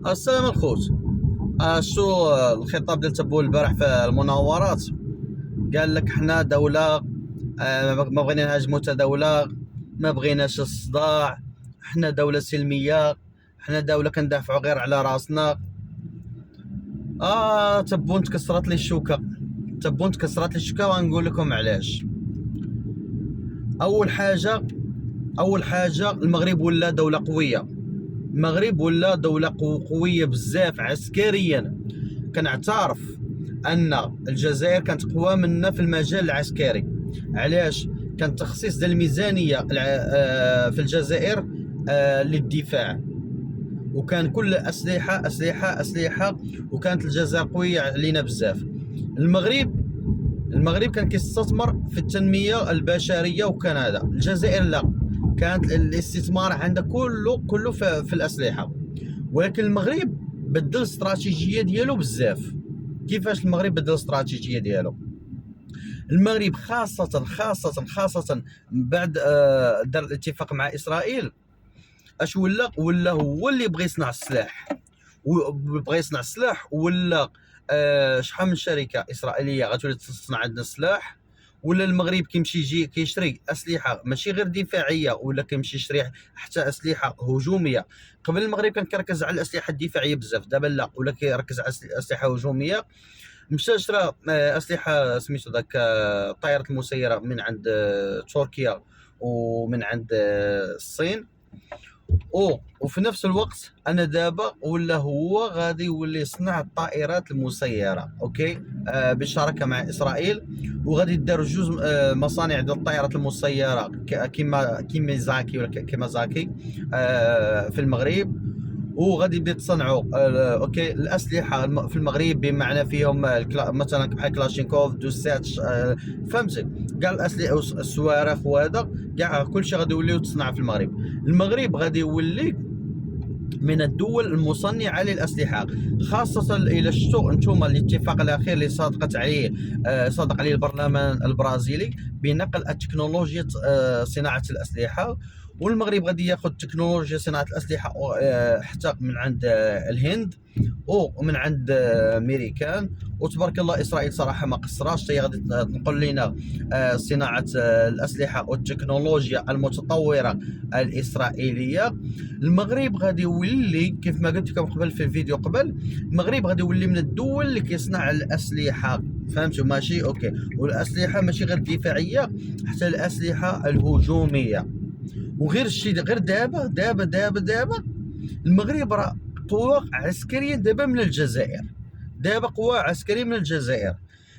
السلام الخوت. شو الخطاب ديال تبول البارح في المناورات؟ قال لك حنا دولة، ما بغينا نهاجمو تا دولة، ما بغيناش الصداع، حنا دولة سلمية، حنا دولة كندافعو غير على راسنا. تبون تكسرت لي الشوكة، تبون تكسرت لي الشوكة، وغنقول لكم علاش. أول حاجة المغرب ولا دولة قوية، المغرب ولا دولة قوية بزاف عسكريا. كنعترف ان الجزائر كانت قوى منا في المجال العسكري. علاش؟ كان تخصيص ديال الميزانيه في الجزائر للدفاع، وكان كل اسلحه، وكانت الجزائر قويه علينا بزاف. المغرب كان كيستثمر في التنميه البشريه، وكان هذا. الجزائر لا، كانت الاستثمار عندها كله في الاسلحه. ولكن المغرب بدل الاستراتيجيه ديالو بزاف. كيفاش المغرب بدل الاستراتيجيه ديالو؟ المغرب خاصه بعد دار الاتفاق مع اسرائيل. اش ولا هو اللي بغى يصنع السلاح، ولا شحال من شركه اسرائيليه غتولي تصنع عندنا السلاح، ولا المغرب كيمشي يجي كيشري اسلحه ماشي غير دفاعيه، ولا كيمشي يشري حتى اسلحه هجوميه. قبل المغرب كان كيركز على الاسلحه الدفاعيه بزاف، دابا لا، ولا كيركز على اسلحه هجوميه. مشى شرا اسلحه سميتو داك الطائرات المسيره من عند تركيا ومن عند الصين. وفي نفس الوقت انا دابا ولا هو غادي يولي يصنع الطائرات المسيره، اوكي، بالشراكه مع اسرائيل. وغادي يداروا جوج مصانع ديال الطائرات المسيره كيميزاكي ولا كيمازاكي في المغرب. وغادي يبدا تصنعوا اوكي الاسلحه في المغرب، بمعنى فيهم مثلا بحال كلاشينكوف، دوسات، فهمتي؟ كاع الاسلحه، الصواريخ، وهذا كاع كلشي غادي يوليو تصنع في المغرب. المغرب غادي يولي من الدول المصنعه للاسلحه، خاصه الى شفتوا انتم الاتفاق الاخير اللي صادق عليه البرلمان البرازيلي بنقل التكنولوجيا صناعه الاسلحه. والمغرب غادي ياخذ تكنولوجيا صناعه الاسلحه حتى من عند الهند ومن عند امريكان. وتبارك الله اسرائيل صراحه ما قصراش، هي غادي تنقل لنا صناعه الاسلحه والتكنولوجيا المتطوره الاسرائيليه. المغرب غادي يولي كيف ما قلت لكم قبل في الفيديو قبل، المغرب غادي يولي من الدول اللي كيصنع الاسلحه، فهمتوا؟ ماشي اوكي، والاسلحه ماشي غير دفاعيه، حتى الاسلحه الهجوميه. وغير الشيء غير دابا المغرب راه قوة عسكرية دابا من الجزائر،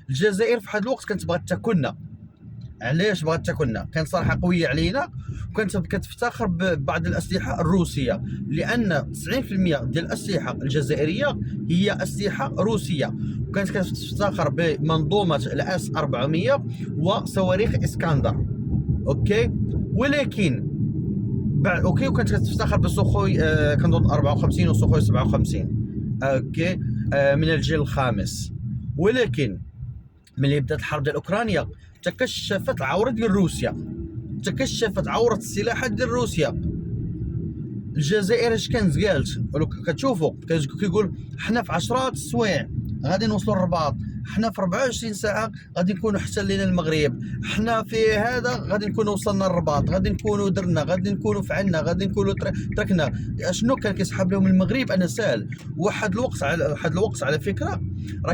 الجزائر في واحد الوقت كانت بغات تاكلنا. علاش بغات تاكلنا؟ كانت صراحه قويه علينا، وكانت كتفتخر ببعض الاسلحه الروسيه، لان 90% ديال الاسلحه الجزائريه هي اسلحه روسيه. وكانت كتفتخر بمنظومه الاس 400 وصواريخ اسكندر، اوكي. ولكن اوكي، وكانت كتفتخر بسوخوي كنظن 54 وسوخوي 57، اوكي، من الجيل الخامس. ولكن ملي بدات الحرب ديال اوكرانيا تكشفت العوره ديال روسيا، تكشفت عوره السلاحات ديال روسيا. الجزائر اش كانت قالت؟ كتشوفوا كيقول حنا في 10 السوايع غادي نوصلوا للرباط، حنا في 24 ساعه غادي نكونوا احتلينا المغرب، حنا في هذا غادي نكونوا وصلنا للرباط، غادي نكونوا درنا، غادي نكونوا فعلنا، غادي نكونوا تركنا. شنو كان كيسحب لهم المغرب؟ انا سال. واحد الوقت على فكره راه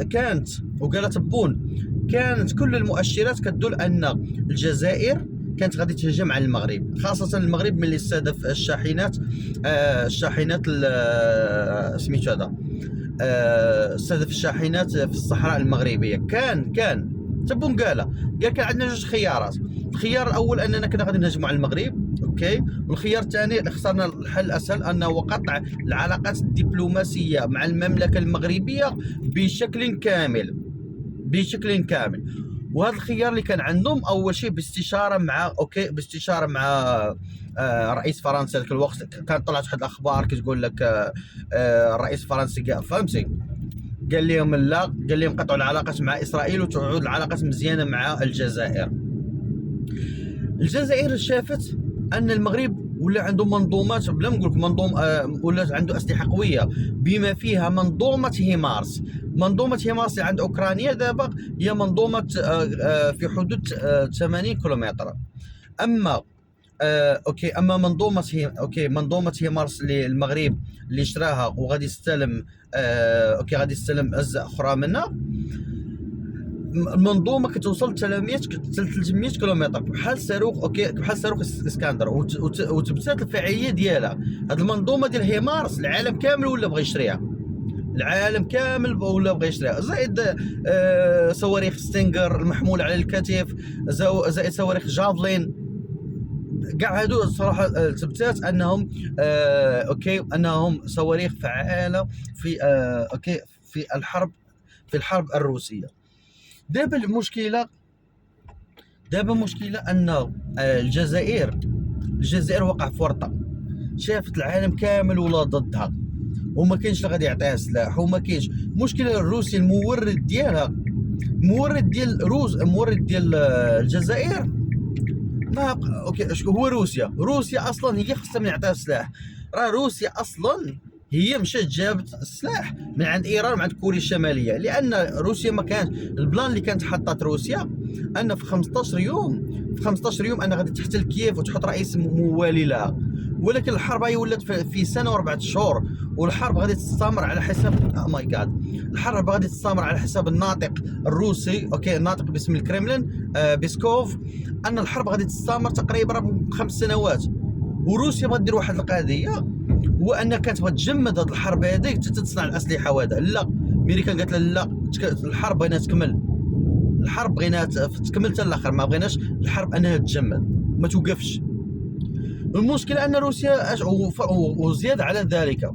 كانت وقالت تبون، كانت كل المؤشرات كتدل ان الجزائر كانت غادي تهجم على المغرب، خاصه المغرب ملي استهدف الشاحنات سميتو هذا، استهدف الشاحنات في الصحراء المغربيه. كان تبون كان عندنا جوج خيارات. الخيار الاول اننا كنا غادي نهجموا على المغرب، اوكي. والخيار الثاني اللي اخترنا الحل الاسهل انه قطع العلاقات الدبلوماسيه مع المملكه المغربيه بشكل كامل. وهذا الخيار اللي كان عندهم اول شيء باستشاره مع رئيس فرنسا ذاك الوقت. كانت طلعت واحد الاخبار كتقول لك الرئيس الفرنسي فهمتي، قال لهم لا، قال لهم قطعوا العلاقات مع اسرائيل وتعود العلاقات مزيانه مع الجزائر. الجزائر شافت ان المغرب ولا عنده منظومات، بلا ما نقول لك منظوم ولا عنده اسلحه قويه، بما فيها منظومه هيمارس. منظومه هيمارس اللي عند اوكرانيا دابا هي منظومه في حدود 80 كيلومتر. اما اما منظومه هيمارس اللي المغرب اللي شراها وغادي يستلم غادي يستلم اجزاء اخرى منها. المنظومه كتوصل 300 كيلومتر بحال صاروخ بحال صاروخ اسكندر، وتبتات الفعاليه ديالها. هذه المنظومه ديال هيمارس العالم كامل ولا بغى يشريها، العالم كامل ولا بغى يشريها. زائد صواريخ ستينجر المحموله على الكتف، زائد صواريخ جافلين. كاع هادو الصراحه ثبتات انهم انهم صواريخ فعاله في في الحرب الروسيه. دابا المشكله ان الجزائر وقع في ورطه، شافت العالم كامل ولا ضدها، وما كاينش اللي غادي يعطيها سلاح، وما كاينش. المشكله الروسي المورد ديالها، المورد ديال الجزائر ما هو روسيا اصلا هي خصها من يعطيها السلاح. راه روسيا اصلا هي مشات جابت السلاح من عند ايران ومن عند كوريا الشماليه، لان روسيا ما كانت البلان اللي كانت حطات روسيا ان في 15 يوم انا غادي تحتل كييف وتحط رئيس موالي لها. ولكن الحرب هي ولات في سنه و4 شهور، والحرب غادي تستمر على حساب الحرب غادي تستمر على حساب الناطق الروسي الناطق باسم الكرملين بيسكوف، ان الحرب غادي تستمر تقريبا 5 سنوات. وروسيا بغات دير واحد القضيه، هو انها كانت بغات تجمد هذه الحرب هذيك تصنع الاسلحه. وهذا لا، امريكا قالت لها لا، الحرب بغينا تكمل، الحرب بغينا تكمل حتى الاخر، ما بغيناش الحرب انها تجمد ما توقفش. المشكله ان روسيا وزياده على ذلك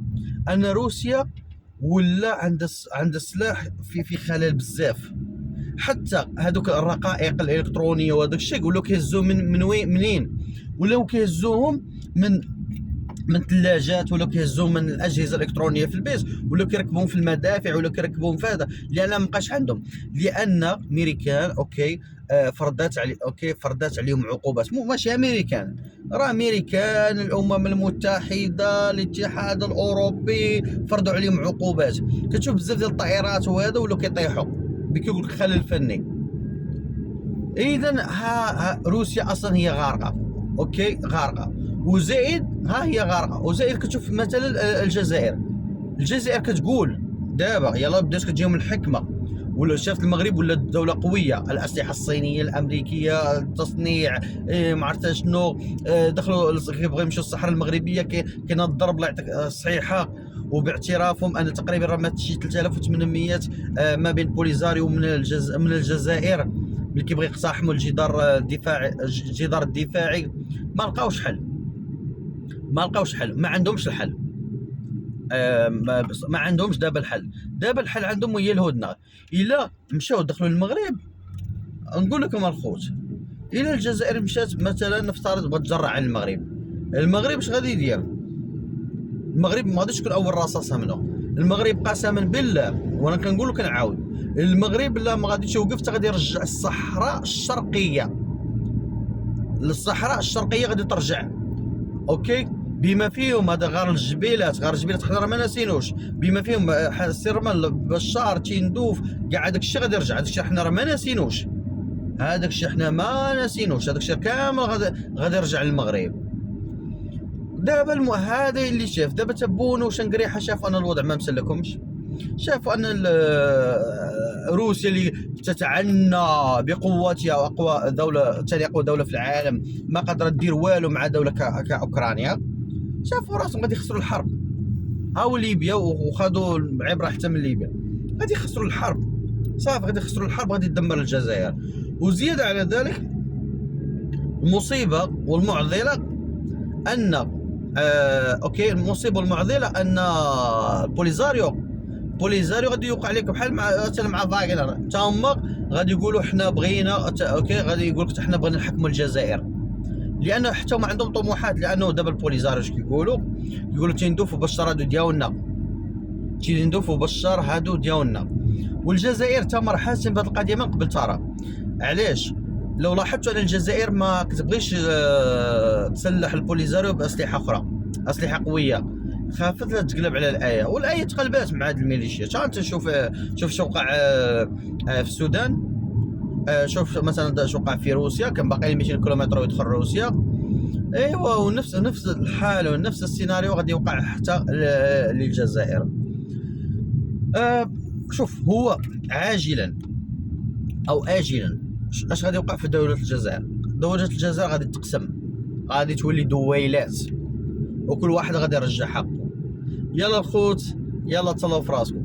ان روسيا ولا عند السلاح في خلل بزاف. حتى هذوك الرقائق الالكترونيه وهذاك الشيء يقولوا كيهزوهم منين، ولاو كيهزوهم من ثلاجات، ولا كيهزوهم من الاجهزه الالكترونيه في البيت، ولا كيركبوهم في المدافع، ولا كيركبوهم في هذا، لان ما بقاش عندهم. لان امريكان فرضات عليهم عقوبات. ماشي امريكان، راه امريكان، الامم المتحده، الاتحاد الاوروبي فرضوا عليهم عقوبات. كتشوف بزاف ديال الطائرات وهذا ولاو كيطيحوا كيقول لك خلل فني. اذا روسيا اصلا هي غارقه، غارقه، وزائد هي غارقه، وزائد كتشوف مثلا الجزائر كتقول دابا يلا بدات كتجيهم الحكمه، ولا شافت المغرب ولا دوله قويه، الاسلحه الصينيه الامريكيه التصنيع ما عرفت شنو، دخلوا كيبغيو يمشيو الصحراء المغربيه كاين الضرب الله يعطيك الصحيحه. وباعترافهم ان تقريبا راه مات شي 3800 ما بين بوليزاريو من الجزائر ملي كيبغي يقتحموا الجدار الدفاعي. ما لقاوش حل، ما عندهمش الحل. ما عندهمش دابا الحل عندهم هي الهدنه. الا مشاو دخلوا المغرب، نقول لكم الخوت، الا الجزائر مشات مثلا نفترض بغات تجرع على المغرب اش غادي يدير؟ المغرب ما غاديش تكون اول رصاصه منه. المغرب قسما بالله، وانا كنقول لك نعاود، المغرب لا ما غاديش يوقف حتى غادي يرجع الصحراء الشرقيه غادي ترجع. بما فيهم هذا غار الجبيلات حنا ما ناسينوش، بما فيهم سرمل بشار تيندوف كاع هذاك الشيء غادي يرجع. هذاك الشيء حنا راه ما ناسينوش، هذاك الشيء كامل غادي يرجع للمغرب. دابا هذا اللي شاف دابا تبونو وشنقريحه شافوا ان الوضع ما مسلكمش، شافوا ان روسيا اللي تتعنى بقوتها واقوى دوله، ثاني اقوى دوله في العالم، ما قادره دير والو مع دوله كاوكرانيا، شافوا راسهم غادي يخسروا الحرب. هاو ليبيا وخذوا عبره حتى من ليبيا، غادي يخسروا الحرب صافي، غادي يخسروا الحرب، غادي تدمر الجزائر. وزياده على ذلك المصيبه والمعضله ان المصيبه والمعضله ان بوليزاريو غادي يوقع عليك بحال مع فاغنر، حتى هما غادي يقولوا حنا بغينا غادي يقول لك حنا بغينا نحكموا الجزائر، لان حتى هما عندهم طموحات. لانه دابا البوليزاريو اش كيقولوا تيندوفوا بشار هادو ديالنا، والجزائر تما راه حاسين بهذه القضيه من قبل. ترى علاش لو لاحظتوا على الجزائر ما كتبغيش تسلح البوليزاريو باسلحه اخرى، اسلحه قويه، خافت لا تقلب على الايه، والايه تقلبات مع هاد الميليشيات. انت شوف شو وقع في السودان، شوف مثلا شو وقع في روسيا، كان باقي لي 200 كيلومتر ويدخل روسيا. ايوا ونفس الحال ونفس السيناريو غادي يوقع حتى للجزائر. شوف، هو عاجلا او اجلا اش غادي يوقع في دوله الجزائر؟ دوله الجزائر غادي تقسم، غادي تولي دويلات، وكل واحد غادي يرجع حقه. يلا الخوت، يلا تهلاو في راسكم.